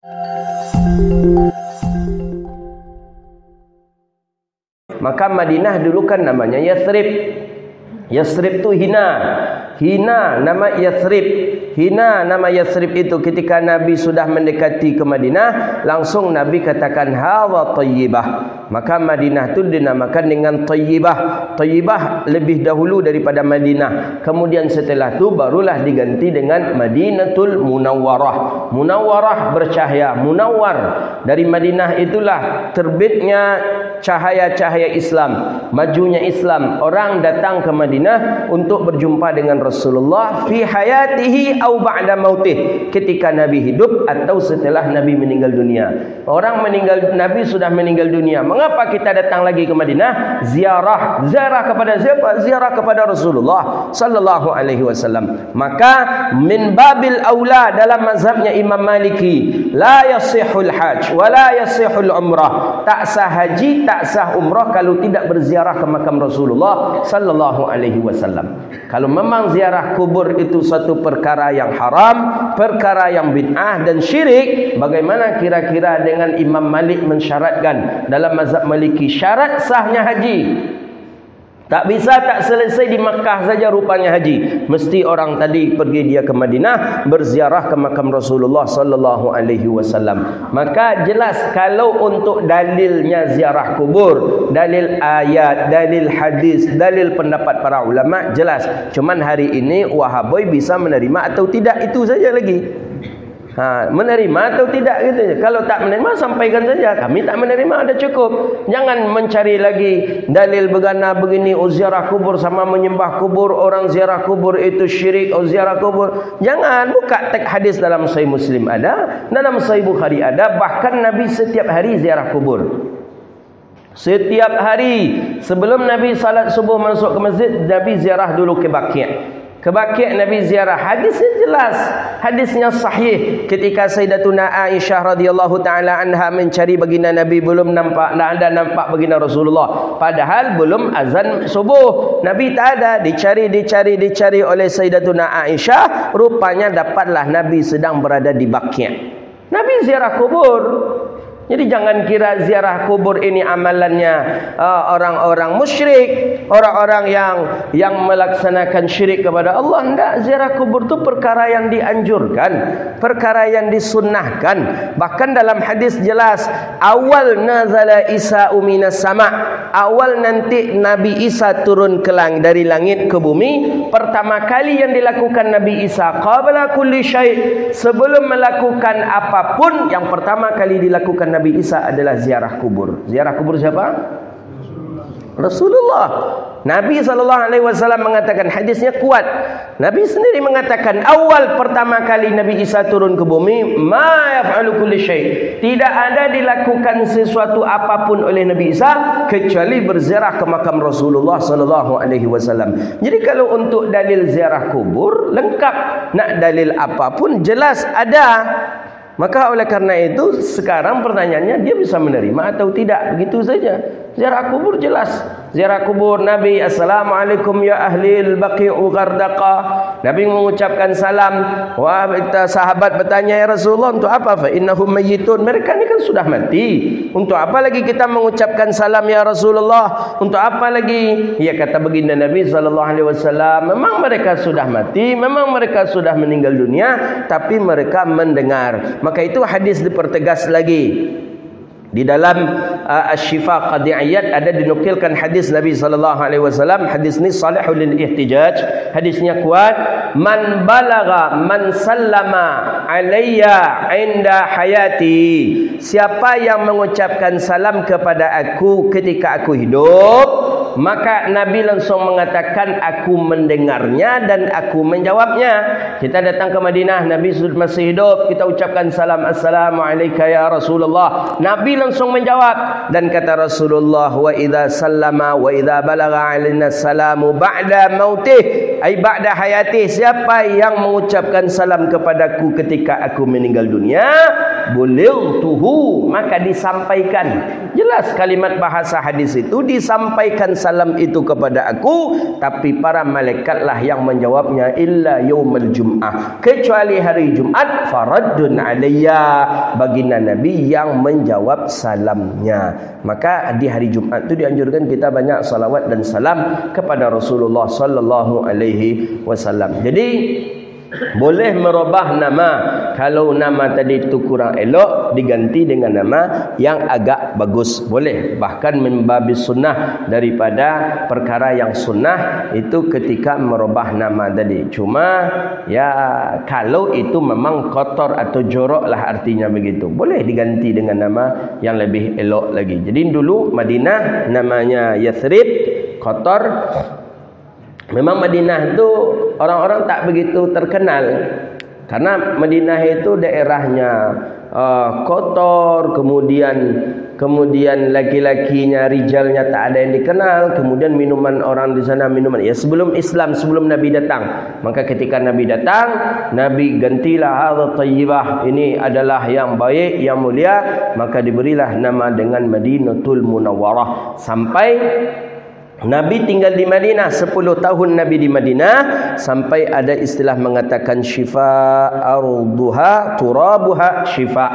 Maka Madinah dulu kan namanya Yathrib. Yathrib itu hina. Hina nama Yathrib. Hina nama Yathrib itu ketika Nabi sudah mendekati ke Madinah, langsung Nabi katakan hawa tayyibah. Maka Madinah itu dinamakan dengan tayyibah. Tayyibah lebih dahulu daripada Madinah. Kemudian setelah itu barulah diganti dengan Madinatul Munawwarah. Munawwarah bercahaya, munawwar. Dari Madinah itulah terbitnya cahaya-cahaya Islam, majunya Islam. Orang datang ke Madinah untuk berjumpa dengan Rasulullah fi hayatihi au ba'da mautih, ketika Nabi hidup atau setelah Nabi meninggal dunia. Orang meninggal, Nabi sudah meninggal dunia, mengapa kita datang lagi ke Madinah? Ziarah. Ziarah kepada siapa? Ziarah kepada Rasulullah sallallahu alaihi wasallam. Maka min babil aula dalam mazhabnya Imam Maliki, la yasihul hajj wa la yasihul umrah. Tak sah haji, tak sah umrah kalau tidak berziarah ke makam Rasulullah sallallahu alaihi wasallam. Kalau memang ziarah kubur itu satu perkara yang haram, perkara yang bid'ah dan syirik, bagaimana kira-kira dengan Imam Malik mensyaratkan dalam mazhab Maliki syarat sahnya haji? Tak bisa tak selesai di Makkah saja rupanya haji. Mesti orang tadi pergi dia ke Madinah berziarah ke makam Rasulullah sallallahu alaihi wasallam. Maka jelas kalau untuk dalilnya ziarah kubur, dalil ayat, dalil hadis, dalil pendapat para ulama jelas. Cuman hari ini Wahabi bisa menerima atau tidak, itu saja lagi. Menerima atau tidak gitu. Kalau tak menerima sampaikan saja, kami tak menerima, ada cukup. Jangan mencari lagi dalil begana begini, ziarah kubur sama menyembah kubur, orang ziarah kubur itu syirik, ziarah kubur. Jangan buka teks hadis dalam Sahih Muslim ada, dalam Sahih Bukhari ada, bahkan Nabi setiap hari ziarah kubur. Setiap hari sebelum Nabi salat subuh masuk ke masjid, Nabi ziarah dulu ke Baqi'. Ke Baqi' Nabi ziarah. Hadisnya jelas, hadisnya sahih. Ketika Sayyidatuna Aisyah radhiyallahu taala anha mencari baginda Nabi, belum nampak, tak ada nampak baginda Rasulullah. Padahal belum azan subuh. Nabi tak ada, dicari oleh Sayyidatuna Aisyah. Rupanya dapatlah Nabi sedang berada di Baqi'. Nabi ziarah kubur. Jadi jangan kira ziarah kubur ini amalannya orang-orang musyrik, orang-orang yang melaksanakan syirik kepada Allah. Tidak, ziarah kubur itu perkara yang dianjurkan, perkara yang disunnahkan. Bahkan dalam hadis jelas, awal nazala Isa minas sama, awal nanti Nabi Isa turun dari langit ke bumi, pertama kali yang dilakukan Nabi Isa qabla kulli syai', sebelum melakukan apapun, yang pertama kali dilakukan Nabi Isa adalah ziarah kubur. Ziarah kubur siapa? Rasulullah. Nabi SAW mengatakan, hadisnya kuat. Nabi sendiri mengatakan, awal pertama kali Nabi Isa turun ke bumi, ma yaf'alu kulli syai', tidak ada dilakukan sesuatu apapun oleh Nabi Isa kecuali berziarah ke makam Rasulullah SAW. Jadi kalau untuk dalil ziarah kubur lengkap, nak dalil apapun jelas ada. Maka oleh karena itu sekarang pertanyaannya, dia bisa menerima atau tidak, begitu saja. Ziarah kubur jelas. Ziarah kubur Nabi, assalamualaikum ya ahlil baqi'u ghardaqa. Nabi mengucapkan salam. Wah, sahabat bertanya, ya Rasulullah, untuk apa? Fa innahum mayyitun. Mereka ini kan sudah mati. Untuk apa lagi kita mengucapkan salam ya Rasulullah? Untuk apa lagi? Ya, kata baginda Nabi SAW, memang mereka sudah mati, memang mereka sudah meninggal dunia, tapi mereka mendengar. Maka itu hadis dipertegas lagi. Di dalam Asy-Syifa Qadhi Iyad ada dinukilkan hadis Nabi SAW. Hadis ini salihul lil ihtijaj. Hadisnya kuat. Man balagha man sallama alayya inda hayati. Siapa yang mengucapkan salam kepada aku ketika aku hidup, maka Nabi langsung mengatakan, aku mendengarnya dan aku menjawabnya. Kita datang ke Madinah, Nabi masih hidup, kita ucapkan salam, assalamualaikum ya Rasulullah. Nabi langsung menjawab, dan kata Rasulullah, wa idza sallama wa idza balagha alaina salamu ba'da mautih, ai ba'da hayatih. Siapa yang mengucapkan salam kepadaku ketika aku meninggal dunia, bulightuhu, maka disampaikan. Jelas kalimat bahasa hadis itu, disampaikan salam itu kepada aku, tapi para malaikatlah yang menjawabnya, illa yaumul jum'ah, kecuali hari Jumat, faraddun alayya, baginda Nabi yang menjawab salamnya. Maka di hari Jumat itu dianjurkan kita banyak salawat dan salam kepada Rasulullah sallallahu alaihi wasallam. Jadi boleh merubah nama. Kalau nama tadi itu kurang elok, diganti dengan nama yang agak bagus. Boleh. Bahkan membabis sunnah, daripada perkara yang sunnah itu ketika merubah nama tadi. Cuma ya kalau itu memang kotor atau jorok lah artinya begitu, boleh diganti dengan nama yang lebih elok lagi. Jadi dulu Madinah namanya Yathrib, kotor. Memang Madinah itu orang-orang tak begitu terkenal, karena Madinah itu daerahnya kotor, kemudian laki-lakinya, rijalnya tak ada yang dikenal, kemudian minuman orang di sana minuman ya sebelum Islam, sebelum Nabi datang. Maka ketika Nabi datang, Nabi gantilah hadza thayyibah, ini adalah yang baik, yang mulia, maka diberilah nama dengan Madinatul Munawwarah. Sampai Nabi tinggal di Madinah 10 tahun, Nabi di Madinah, sampai ada istilah mengatakan syifa arduha turabuha syifa,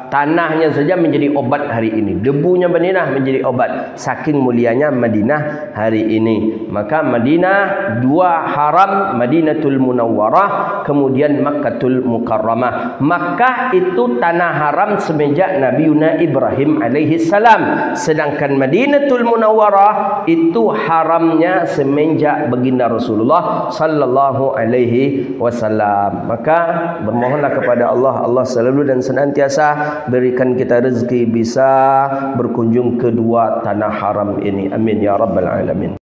tanahnya saja menjadi obat hari ini, debunya Madinah menjadi obat, saking mulianya Madinah hari ini. Maka Madinah dua haram, Madinatul Munawwarah, kemudian Makkatul Mukarramah. Makkah itu tanah haram semenjak Nabi Ibrahim alaihi salam, sedangkan Madinatul Munawwarah itu haramnya semenjak baginda Rasulullah sallallahu alaihi wasallam. Maka bermohonlah kepada Allah, Allah selalu dan senantiasa berikan kita rezeki bisa berkunjung kedua tanah haram ini. Amin ya rabbal alamin.